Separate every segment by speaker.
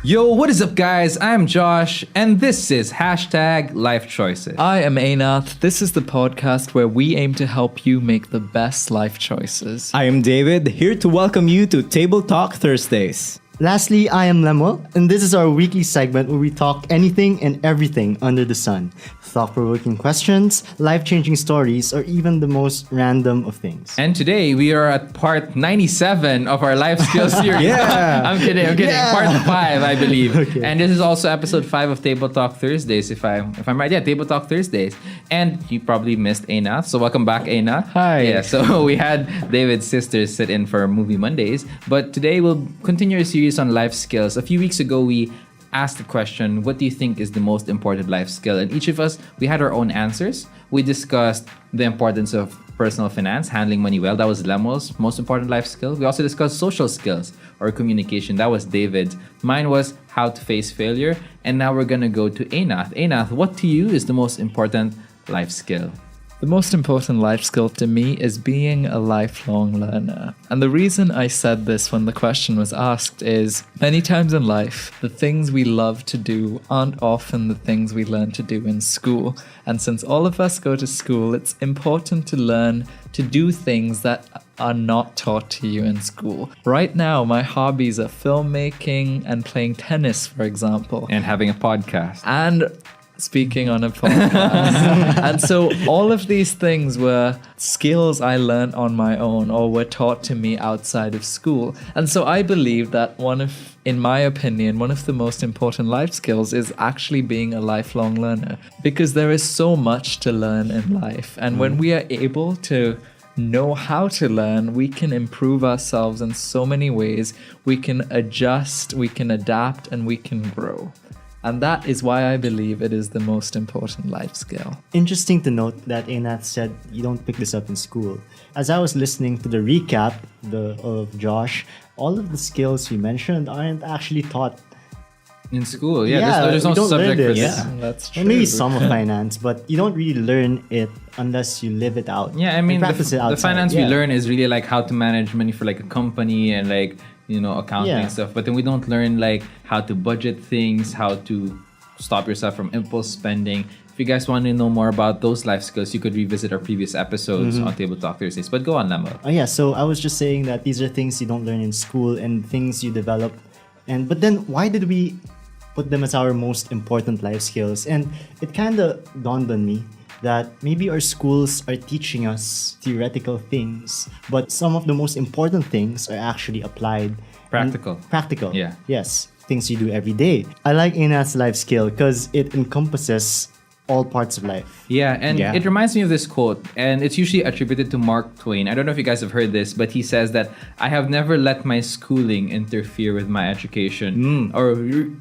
Speaker 1: Yo, what is up, guys? I'm Josh, and this is hashtag Life Choices.
Speaker 2: I am Anath. This is the podcast where we aim to help you make the best life choices.
Speaker 3: I am David, here to welcome you to Table Talk Thursdays.
Speaker 4: Lastly, I am Lemuel, and this is our weekly segment where we talk anything and everything under the sun. Thought-provoking questions, life-changing stories, or even the most random of things.
Speaker 1: And today, we are at part 97 of our life skills series.
Speaker 3: Yeah.
Speaker 1: I'm kidding.
Speaker 4: Yeah.
Speaker 1: Part 5, I believe.
Speaker 4: Okay.
Speaker 1: And this is also episode 5 of Table Talk Thursdays, if I'm right. Yeah, Table Talk Thursdays. And you probably missed Anath, so welcome back, Anath.
Speaker 2: Hi.
Speaker 1: Yeah, so we had David's sisters sit in for Movie Mondays, but today we'll continue our series on life skills. A few weeks ago, we asked the question, what do you think is the most important life skill? And each of us, we had our own answers. We discussed the importance of personal finance, handling money well. That was Lemuel's most important life skill. We also discussed social skills or communication. That was David's. Mine was how to face failure. And now we're going to go to Anath. Anath, what to you is the most important life skill?
Speaker 2: The most important life skill to me is being a lifelong learner. And the reason I said this when the question was asked is many times in life, the things we love to do aren't often the things we learn to do in school. And since all of us go to school, it's important to learn to do things that are not taught to you in school. Right now, my hobbies are filmmaking and playing tennis, for example.
Speaker 1: And having a podcast.
Speaker 2: And speaking on a podcast. And so all of these things were skills I learned on my own or were taught to me outside of school. And so I believe that in my opinion, one of the most important life skills is actually being a lifelong learner, because there is so much to learn in life. And when we are able to know how to learn, we can improve ourselves in so many ways. We can adjust, we can adapt, and we can grow. And that is why I believe it is the most important life skill.
Speaker 4: Interesting to note that Anath said you don't pick this up in school. As I was listening to the recap of Josh, all of the skills you mentioned aren't actually taught
Speaker 1: In school, there's no
Speaker 4: we don't
Speaker 1: subject
Speaker 4: learn
Speaker 1: for
Speaker 4: this.
Speaker 1: this.
Speaker 2: Yeah, that's true.
Speaker 4: Or maybe some of finance, but you don't really learn it unless you live it out.
Speaker 1: Yeah, I mean,
Speaker 4: and practice it
Speaker 1: the
Speaker 4: outside.
Speaker 1: finance we
Speaker 4: Yeah.
Speaker 1: learn is really like how to manage money for like a company and like, accounting
Speaker 4: Yeah.
Speaker 1: and stuff. But then we don't learn like how to budget things, how to stop yourself from impulse spending. If you guys want to know more about those life skills, you could revisit our previous episodes on Table Talk Thursdays. But go on, Lamo.
Speaker 4: Oh yeah, so I was just saying that these are things you don't learn in school and things you develop. But then why did we put them as our most important life skills? And it kind of dawned on me that maybe our schools are teaching us theoretical things, but some of the most important things are actually applied.
Speaker 1: Practical.
Speaker 4: Practical.
Speaker 1: Yeah.
Speaker 4: Yes. Things you do every day. I like Inath's life skill because it encompasses all parts of life.
Speaker 1: Yeah, and
Speaker 3: Yeah.
Speaker 1: it reminds me of this quote, and it's usually attributed to Mark Twain. I don't know if you guys have heard this, but he says that I have never let my schooling interfere with my education. Or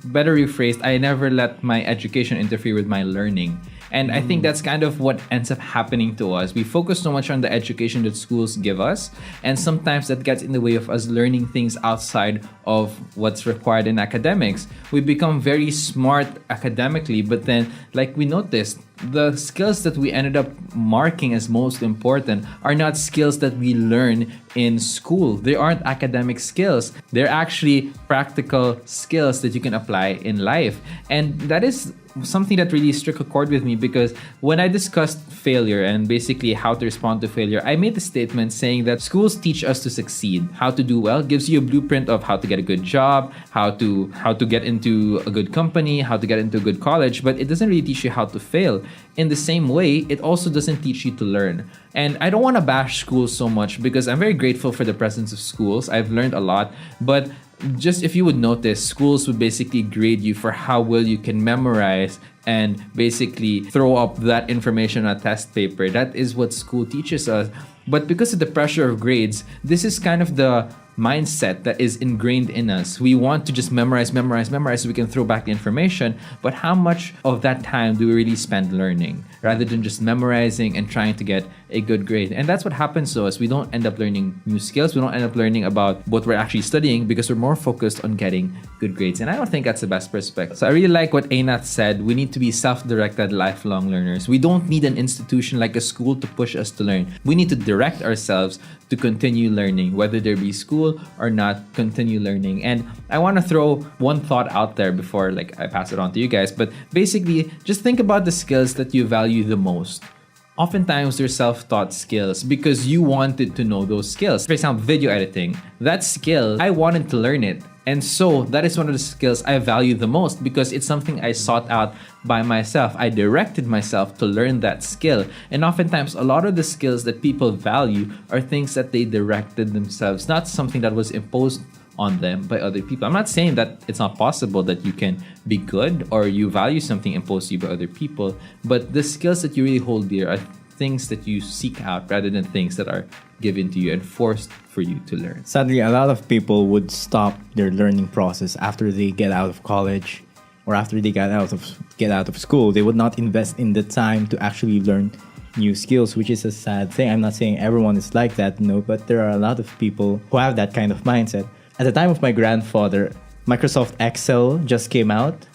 Speaker 1: better rephrased, I never let my education interfere with my learning. And I think that's kind of what ends up happening to us. We focus so much on the education that schools give us, and sometimes that gets in the way of us learning things outside of what's required in academics. We become very smart academically, but then, like we noticed, the skills that we ended up marking as most important are not skills that we learn in school. They aren't academic skills. They're actually practical skills that you can apply in life. And that is something that really struck a chord with me, because when I discussed failure and basically how to respond to failure, I made the statement saying that schools teach us to succeed. How to do well gives you a blueprint of how to get a good job, how to get into a good company, how to get into a good college, but it doesn't really teach you how to fail. In the same way, it also doesn't teach you to learn. And I don't want to bash schools so much because I'm very grateful for the presence of schools. I've learned a lot, but just if you would notice, schools would basically grade you for how well you can memorize and basically throw up that information on a test paper. That is what school teaches us. But because of the pressure of grades, this is kind of the mindset that is ingrained in us. We want to just memorize so we can throw back the information. But how much of that time do we really spend learning rather than just memorizing and trying to get a good grade? And that's what happens to us. We don't end up learning new skills. We don't end up learning about what we're actually studying because we're more focused on getting good grades. And I don't think that's the best perspective. So I really like what Anath said. We need to be self-directed lifelong learners. We don't need an institution like a school to push us to learn. We need to direct ourselves to continue learning, whether there be school, school or not continue learning. And I want to throw one thought out there before like I pass it on to you guys. But basically, just think about the skills that you value the most. Oftentimes, they're self-taught skills because you wanted to know those skills. For example, video editing. That skill, I wanted to learn it. And so that is one of the skills I value the most because it's something I sought out by myself. I directed myself to learn that skill. And oftentimes, a lot of the skills that people value are things that they directed themselves, not something that was imposed on them by other people. I'm not saying that it's not possible that you can be good or you value something imposed to you by other people, but the skills that you really hold dear are things that you seek out rather than things that are given to you and forced for you to learn.
Speaker 3: Sadly, a lot of people would stop their learning process after they get out of college or after they get out of school. They would not invest in the time to actually learn new skills, which is a sad thing. I'm not saying everyone is like that, no, but there are a lot of people who have that kind of mindset. At the time of my grandfather, Microsoft Excel just came out.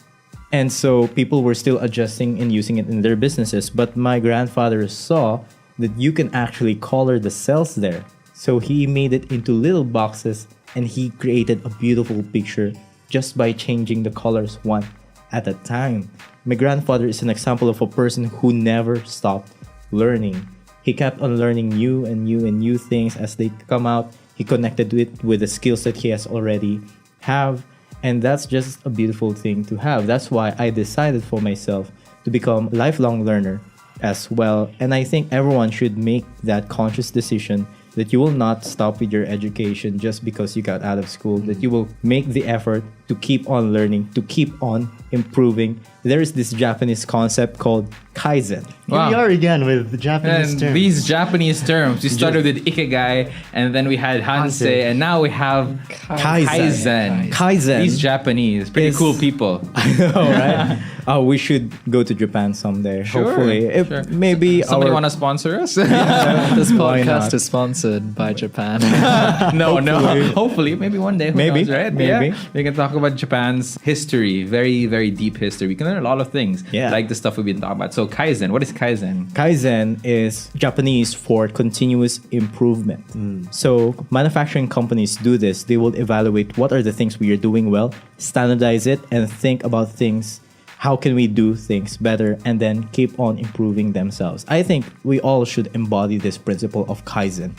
Speaker 3: And so people were still adjusting and using it in their businesses. But my grandfather saw that you can actually color the cells there. So he made it into little boxes and he created a beautiful picture just by changing the colors one at a time. My grandfather is an example of a person who never stopped learning. He kept on learning new and new things as they come out. He connected it with the skills that he has already have. And that's just a beautiful thing to have. That's why I decided for myself to become a lifelong learner as well. And I think everyone should make that conscious decision that you will not stop with your education just because you got out of school, that you will make the effort to keep on learning, to keep on improving. There is this Japanese concept called Kaizen.
Speaker 1: Wow.
Speaker 4: Here we are again with the Japanese
Speaker 1: And
Speaker 4: terms.
Speaker 1: these Japanese terms, we started with Ikigai, and then we had Hansei, and now we have Kaizen.
Speaker 3: Kaizen.
Speaker 1: These Japanese, pretty
Speaker 3: is-
Speaker 1: cool people.
Speaker 3: I know, right? We should go to Japan someday.
Speaker 1: Sure,
Speaker 3: hopefully, if
Speaker 1: sure.
Speaker 3: maybe
Speaker 1: Somebody
Speaker 3: our
Speaker 1: want to sponsor us?
Speaker 2: This
Speaker 3: Why
Speaker 2: podcast
Speaker 3: not?
Speaker 2: is sponsored by Japan.
Speaker 1: No.
Speaker 3: Hopefully.
Speaker 1: Hopefully, maybe one day. Who
Speaker 3: Maybe,
Speaker 1: knows, right?
Speaker 3: maybe.
Speaker 1: Yeah. We can talk about Japan's history, very, very deep history. We can learn a lot of things,
Speaker 3: Yeah.
Speaker 1: like the stuff we've been talking about. So Kaizen, what is Kaizen?
Speaker 3: Kaizen is Japanese for continuous improvement. So manufacturing companies do this. They will evaluate what are the things we are doing well, standardize it, and think about things. How can we do things better and then keep on improving themselves? I think we all should embody this principle of Kaizen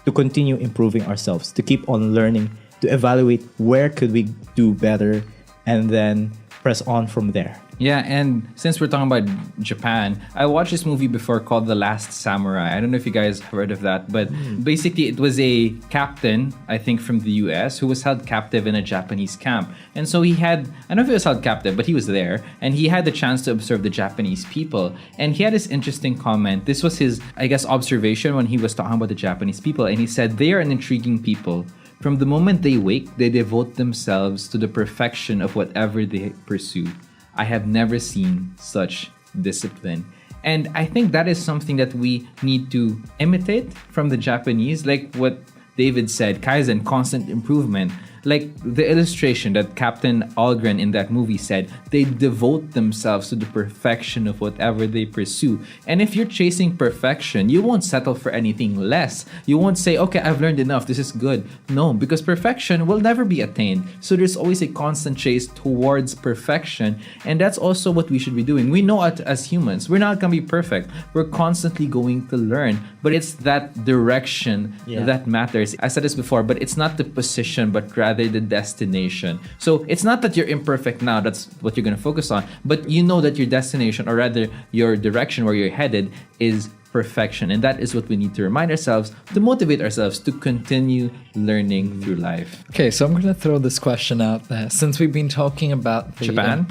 Speaker 3: to continue improving ourselves, to keep on learning, to evaluate where could we do better and then press on from there.
Speaker 1: Yeah, and since we're talking about Japan, I watched this movie before called The Last Samurai. I don't know if you guys have heard of that, but basically it was a captain, I think from the US, who was held captive in a Japanese camp. And so he had, I don't know if he was held captive, but he was there, and he had the chance to observe the Japanese people. And he had this interesting comment. This was his, I guess, observation when he was talking about the Japanese people. And he said, they are an intriguing people. From the moment they wake, they devote themselves to the perfection of whatever they pursue. I have never seen such discipline. And I think that is something that we need to imitate from the Japanese. Like what David said, Kaizen, constant improvement. Like the illustration that Captain Algren in that movie said, they devote themselves to the perfection of whatever they pursue. And if you're chasing perfection, you won't settle for anything less. You won't say, okay, I've learned enough, this is good. No, because perfection will never be attained. So there's always a constant chase towards perfection. And that's also what we should be doing. We know it as humans, we're not going to be perfect. We're constantly going to learn. But it's that direction that matters. I said this before, but it's not the position, but rather the destination. So it's not that you're imperfect now, that's what you're going to focus on, but you know that your destination, or rather your direction where you're headed, is perfection. And that is what we need to remind ourselves, to motivate ourselves to continue learning through life.
Speaker 2: Okay, so I'm going to throw this question out there. Since we've been talking about the
Speaker 1: Japan?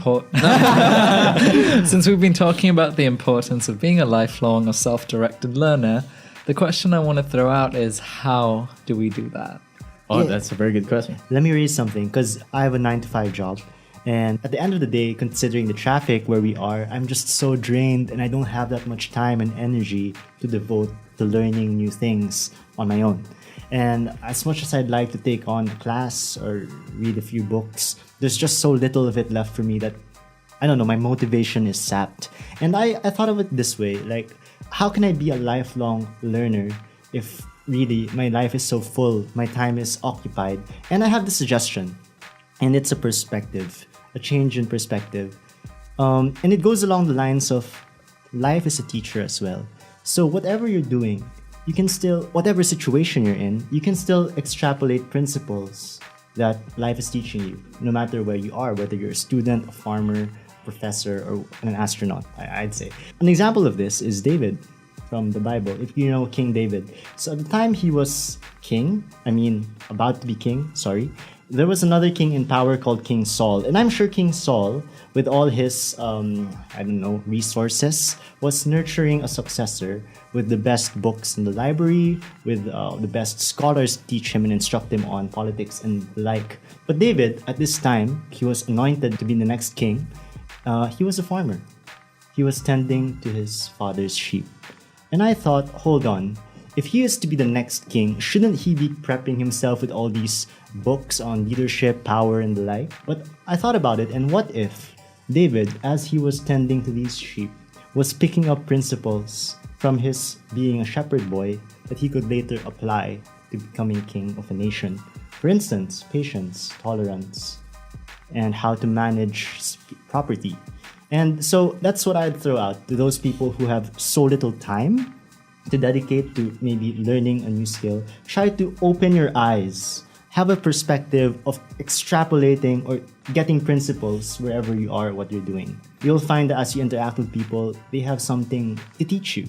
Speaker 2: Since we've been talking about the importance of being a lifelong or self-directed learner, the question I want to throw out is, how do we do that?
Speaker 3: Oh,
Speaker 4: Yeah.
Speaker 3: that's a very good question.
Speaker 4: Let me raise something, because I have a 9 to 5 job. And at the end of the day, considering the traffic where we are, I'm just so drained and I don't have that much time and energy to devote to learning new things on my own. And as much as I'd like to take on a class or read a few books, there's just so little of it left for me that, I don't know, my motivation is sapped. And I thought of it this way, like, how can I be a lifelong learner if really, my life is so full, my time is occupied, and I have the suggestion, and it's a perspective, a change in perspective. And it goes along the lines of life is a teacher as well. So whatever you're doing, you can still, whatever situation you're in, you can still extrapolate principles that life is teaching you, no matter where you are, whether you're a student, a farmer, professor, or an astronaut, I'd say. An example of this is David from the Bible, if you know King David. So at the time he was about to be king, there was another king in power called King Saul. And I'm sure King Saul, with all his, resources, was nurturing a successor with the best books in the library, with the best scholars to teach him and instruct him on politics and the like. But David, at this time, he was anointed to be the next king. He was a farmer. He was tending to his father's sheep. And I thought, hold on, if he is to be the next king, shouldn't he be prepping himself with all these books on leadership, power, and the like? But I thought about it, and what if David, as he was tending to these sheep, was picking up principles from his being a shepherd boy that he could later apply to becoming king of a nation? For instance, patience, tolerance, and how to manage property. And so that's what I'd throw out to those people who have so little time to dedicate to maybe learning a new skill. Try to open your eyes, have a perspective of extrapolating or getting principles wherever you are, what you're doing. You'll find that as you interact with people, they have something to teach you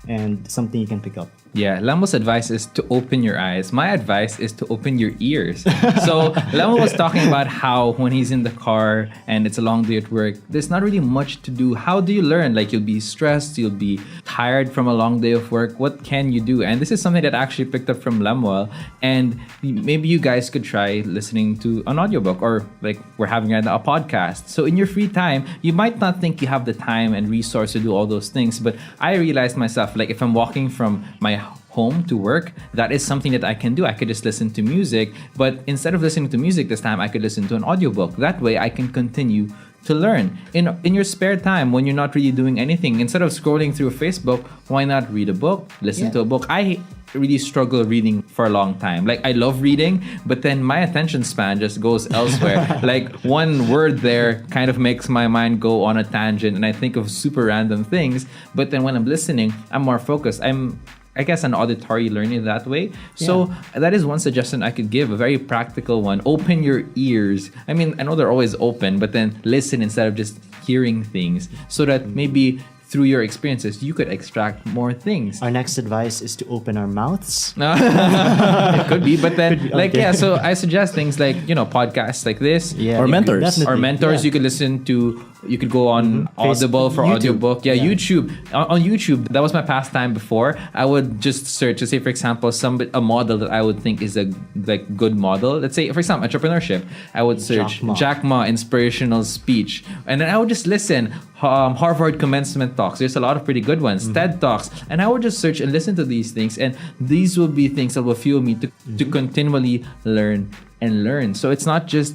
Speaker 4: and something you can pick up.
Speaker 1: Yeah, Lemo's advice is to open your eyes. My advice is to open your ears. So Lemo was talking about how when he's in the car and it's a long day at work, there's not really much to do. How do you learn? Like you'll be stressed, you'll be tired from a long day of work. What can you do? And this is something that I actually picked up from Lemuel. And maybe you guys could try listening to an audiobook or like we're having right now, a podcast. So in your free time, you might not think you have the time and resource to do all those things. But I realized myself, like if I'm walking from my home to work, that is something that I can do. I could just listen to music, but instead of listening to music this time, I could listen to an audiobook. That way I can continue to learn. In your spare time, when you're not really doing anything, instead of scrolling through Facebook, why not read a book, listen to a book? I really struggle reading for a long time. Like I love reading, but then my attention span just goes elsewhere. Like one word there kind of makes my mind go on a tangent and I think of super random things. But then when I'm listening, I'm more focused. I guess an auditory learning that way. So that is one suggestion I could give, a very practical one. Open your ears. I mean, I know they're always open, but then listen instead of just hearing things so that maybe through your experiences, you could extract more things.
Speaker 4: Our next advice is to open our mouths.
Speaker 1: It could be, but then, so I suggest things like, podcasts like this.
Speaker 3: Yeah, or mentors.
Speaker 1: Or mentors you could listen to. You could go on Audible for
Speaker 4: YouTube.
Speaker 1: audiobook. YouTube. On YouTube, that was my pastime before. I would just search, to say, for example, a model that I would think is a good model. Let's say, for example, entrepreneurship. I would search Jack Ma inspirational speech. And then I would just listen. Harvard commencement talks. There's a lot of pretty good ones. TED Talks. And I would just search and listen to these things. And these will be things that will fuel me to continually learn and learn. So it's not just,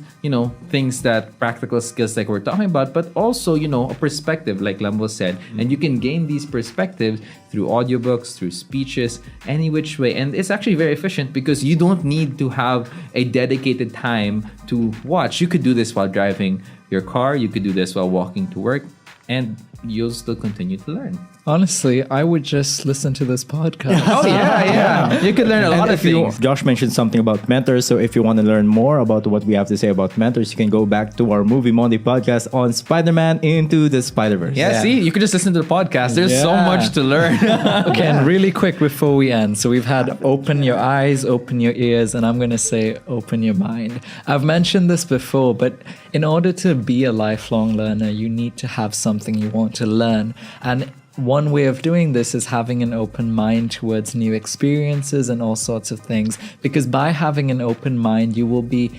Speaker 1: things that practical skills like we're talking about, but also, a perspective like Lambo said. And you can gain these perspectives through audiobooks, through speeches, any which way. And it's actually very efficient because you don't need to have a dedicated time to watch. You could do this while driving your car. You could do this while walking to work. And you'll still continue to learn.
Speaker 2: Honestly, I would just listen to this podcast.
Speaker 1: Oh, yeah. You could learn a lot of things.
Speaker 3: Josh mentioned something about mentors. So if you want to learn more about what we have to say about mentors, you can go back to our Movie Monday podcast on Spider-Man Into the Spider-Verse.
Speaker 1: Yeah, see, you could just listen to the podcast. There's so much to learn.
Speaker 2: Okay, and really quick before we end. So we've had open your eyes, open your ears, and I'm going to say open your mind. I've mentioned this before, but in order to be a lifelong learner, you need to have something you want to learn. And one way of doing this is having an open mind towards new experiences and all sorts of things. Because by having an open mind, you will be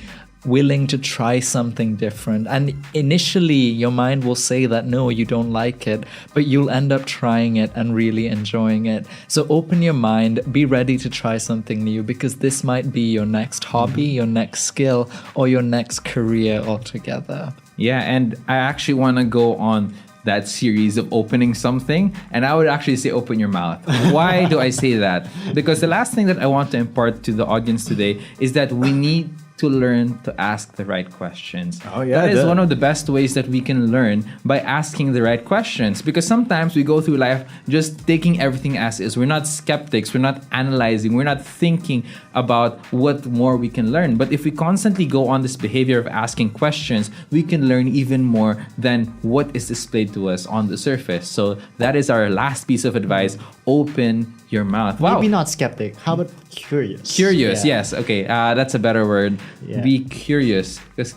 Speaker 2: willing to try something different. And initially, your mind will say that, no, you don't like it, but you'll end up trying it and really enjoying it. So open your mind, be ready to try something new, because this might be your next hobby, your next skill, or your next career altogether.
Speaker 1: Yeah, and I actually want to go on that series of opening something, and I would actually say open your mouth. Why do I say that? Because the last thing that I want to impart to the audience today is that we need to learn to ask the right questions.
Speaker 3: Oh, yeah,
Speaker 1: that is
Speaker 3: duh.
Speaker 1: one of the best ways that we can learn, by asking the right questions. Because sometimes we go through life just taking everything as is. We're not skeptics, we're not analyzing, we're not thinking about what more we can learn. But if we constantly go on this behavior of asking questions, we can learn even more than what is displayed to us on the surface. So that is our last piece of advice. Open your mouth. Wow.
Speaker 4: Maybe not skeptic. How about curious?
Speaker 1: Curious,
Speaker 4: Yeah.
Speaker 1: yes. Okay, that's a better word.
Speaker 4: Yeah.
Speaker 1: Be curious. Because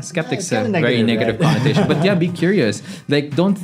Speaker 1: skeptics
Speaker 4: kinda
Speaker 1: have very
Speaker 4: negative,
Speaker 1: negative
Speaker 4: right?
Speaker 1: connotation. But yeah, be curious. Like, don't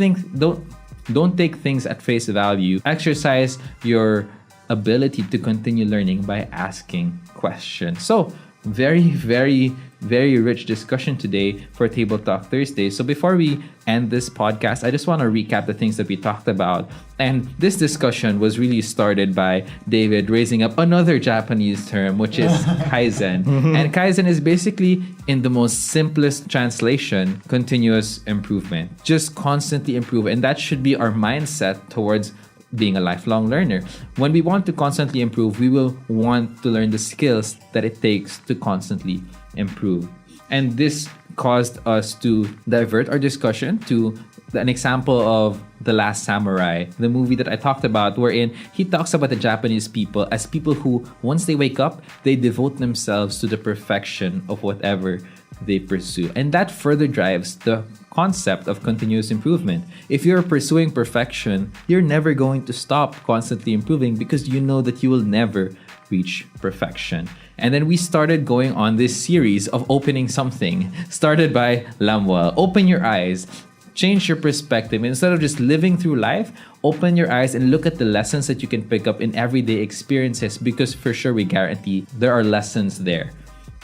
Speaker 1: take things at face value. Exercise your ability to continue learning by asking questions. So, very, very, very rich discussion today for Table Talk Thursday. So before we end this podcast, I just want to recap the things that we talked about. And this discussion was really started by David raising up another Japanese term, which is Kaizen. And Kaizen is basically, in the most simplest translation, continuous improvement. Just constantly improve. And that should be our mindset towards being a lifelong learner. When we want to constantly improve, we will want to learn the skills that it takes to constantly improve. And this caused us to divert our discussion to an example of The Last Samurai, the movie that I talked about, wherein he talks about the Japanese people as people who, once they wake up, they devote themselves to the perfection of whatever they pursue. And that further drives the concept of continuous improvement. If you're pursuing perfection, you're never going to stop constantly improving because you know that you will never reach perfection. And then we started going on this series of opening something, started by Lamuel. Open your eyes, change your perspective. Instead of just living through life, open your eyes and look at the lessons that you can pick up in everyday experiences, because for sure we guarantee there are lessons there.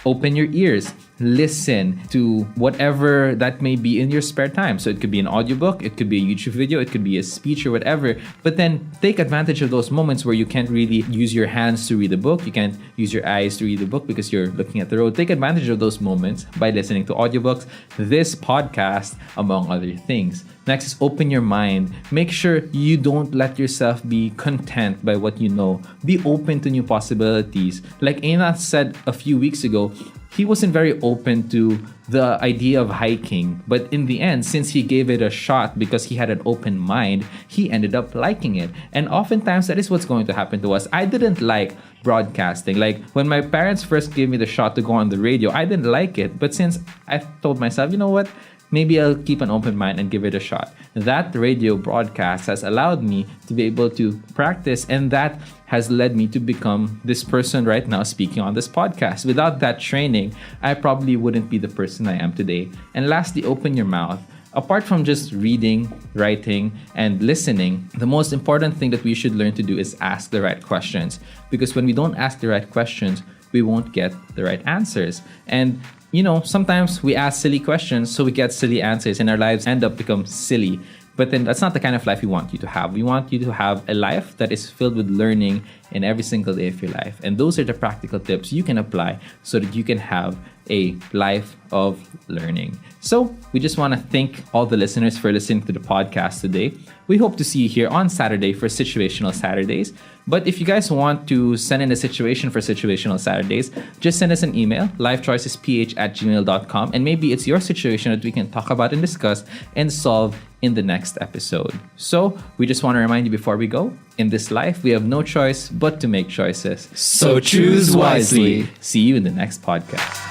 Speaker 1: Open your ears, listen to whatever that may be in your spare time. So it could be an audiobook, it could be a YouTube video, it could be a speech or whatever. But then take advantage of those moments where you can't really use your hands to read the book, you can't use your eyes to read the book because you're looking at the road. Take advantage of those moments by listening to audiobooks, this podcast, among other things. Next is open your mind. Make sure you don't let yourself be content by what you know. Be open to new possibilities. Like Enath said a few weeks ago, he wasn't very open to the idea of hiking. But in the end, since he gave it a shot because he had an open mind, he ended up liking it. And oftentimes, that is what's going to happen to us. I didn't like broadcasting. Like when my parents first gave me the shot to go on the radio, I didn't like it. But since I told myself, you know what? Maybe I'll keep an open mind and give it a shot. That radio broadcast has allowed me to be able to practice, and that has led me to become this person right now speaking on this podcast. Without that training, I probably wouldn't be the person I am today. And lastly, open your mouth. Apart from just reading, writing, and listening, the most important thing that we should learn to do is ask the right questions. Because when we don't ask the right questions, we won't get the right answers. And you know, sometimes we ask silly questions, so we get silly answers, and our lives end up become silly. But then that's not the kind of life we want you to have. We want you to have a life that is filled with learning in every single day of your life. And those are the practical tips you can apply so that you can have a life of learning. So we just want to thank all the listeners for listening to the podcast today. We hope to see you here on Saturday for Situational Saturdays. But if you guys want to send in a situation for Situational Saturdays, just send us an email, lifechoicesph@gmail.com, and maybe it's your situation that we can talk about and discuss and solve in the next episode. So we just want to remind you before we go, in this life, we have no choice but to make choices.
Speaker 2: So choose wisely.
Speaker 1: See you in the next podcast.